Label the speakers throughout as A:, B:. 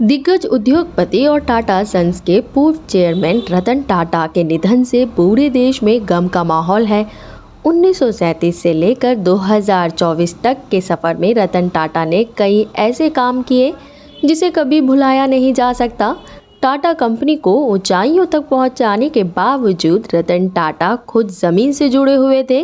A: दिग्गज उद्योगपति और टाटा सन्स के पूर्व चेयरमैन रतन टाटा के निधन से पूरे देश में गम का माहौल है। 1937 से लेकर 2024 तक के सफर में रतन टाटा ने कई ऐसे काम किए जिसे कभी भुलाया नहीं जा सकता। टाटा कंपनी को ऊंचाइयों तक पहुंचाने के बावजूद रतन टाटा खुद जमीन से जुड़े हुए थे।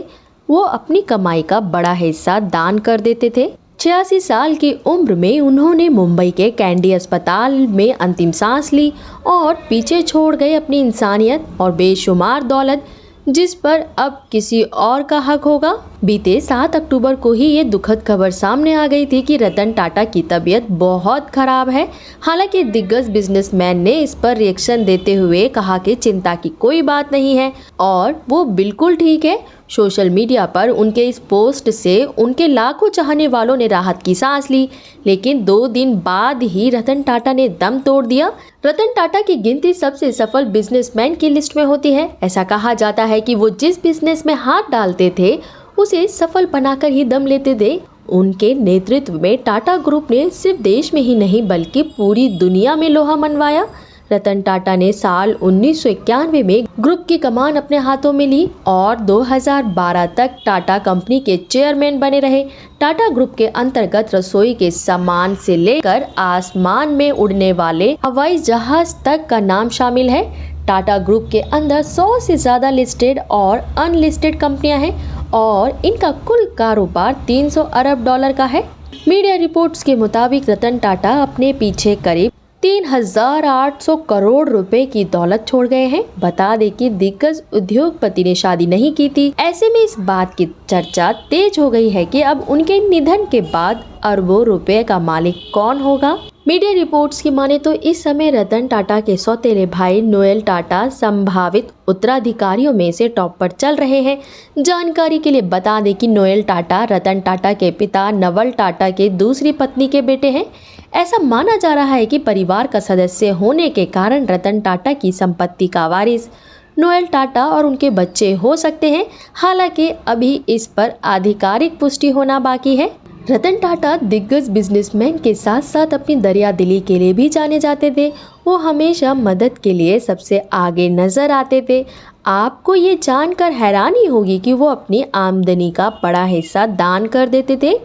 A: वो अपनी कमाई का बड़ा हिस्सा दान कर देते थे। 86 साल की उम्र में उन्होंने मुंबई के कैंडी अस्पताल में अंतिम सांस ली और पीछे छोड़ गए अपनी इंसानियत और बेशुमार दौलत, जिस पर अब किसी और का हक होगा। बीते 7 अक्टूबर को ही ये दुखद खबर सामने आ गई थी कि रतन टाटा की तबीयत बहुत खराब है। हालांकि दिग्गज बिजनेसमैन ने इस पर रिएक्शन देते हुए कहा कि चिंता की कोई बात नहीं है और वो बिल्कुल ठीक है। सोशल मीडिया पर उनके इस पोस्ट से उनके लाखों चाहने वालों ने राहत की सांस ली, लेकिन 2 दिन बाद ही रतन टाटा ने दम तोड़ दिया। रतन टाटा की गिनती सबसे सफल बिजनेसमैन की लिस्ट में होती है। ऐसा कहा जाता है कि वो जिस बिजनेस में हाथ डालते थे उसे सफल बनाकर ही दम लेते थे। उनके नेतृत्व में टाटा ग्रुप ने सिर्फ देश में ही नहीं बल्कि पूरी दुनिया में लोहा मनवाया। रतन टाटा ने साल 1991 में ग्रुप की कमान अपने हाथों में ली और 2012 तक टाटा कंपनी के चेयरमैन बने रहे। टाटा ग्रुप के अंतर्गत रसोई के सामान से लेकर आसमान में उड़ने वाले हवाई जहाज तक का नाम शामिल है। टाटा ग्रुप के अंदर 100 से ज्यादा लिस्टेड और अनलिस्टेड कंपनियां हैं और इनका कुल कारोबार 300 अरब डॉलर का है। मीडिया रिपोर्ट्स के मुताबिक रतन टाटा अपने पीछे करीब 3,800 करोड़ रुपए की दौलत छोड़ गए हैं। बता दें कि दिग्गज उद्योगपति ने शादी नहीं की थी। ऐसे में इस बात की चर्चा तेज हो गई है कि अब उनके निधन के बाद अरबों रुपए का मालिक कौन होगा। मीडिया रिपोर्ट्स की माने तो इस समय रतन टाटा के सौतेले भाई नोएल टाटा संभावित उत्तराधिकारियों में से टॉप पर चल रहे हैं। जानकारी के लिए बता दें कि नोएल टाटा रतन टाटा के पिता नवल टाटा के दूसरी पत्नी के बेटे हैं। ऐसा माना जा रहा है कि परिवार का सदस्य होने के कारण रतन टाटा की संपत्ति का वारिस नोएल टाटा और उनके बच्चे हो सकते हैं। हालांकि अभी इस पर आधिकारिक पुष्टि होना बाकी है। रतन टाटा दिग्गज बिजनेसमैन के साथ साथ अपनी दरियादिली के लिए भी जाने जाते थे। वो हमेशा मदद के लिए सबसे आगे नजर आते थे। आपको ये जानकर हैरानी होगी कि वो अपनी आमदनी का बड़ा हिस्सा दान कर देते थे।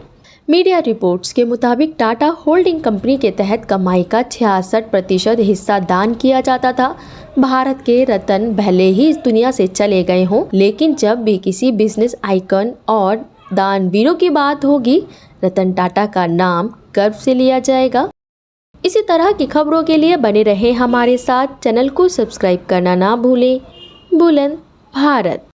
A: मीडिया रिपोर्ट्स के मुताबिक टाटा होल्डिंग कंपनी के तहत कमाई का 66% हिस्सा दान किया जाता था। भारत के रतन भले ही इस दुनिया से चले गए हों, लेकिन जब भी किसी बिजनेस आइकन और दानवीरों की बात होगी, रतन टाटा का नाम गर्व से लिया जाएगा। इसी तरह की खबरों के लिए बने रहे हमारे साथ। चैनल को सब्सक्राइब करना ना भूलें। बुलंद भारत।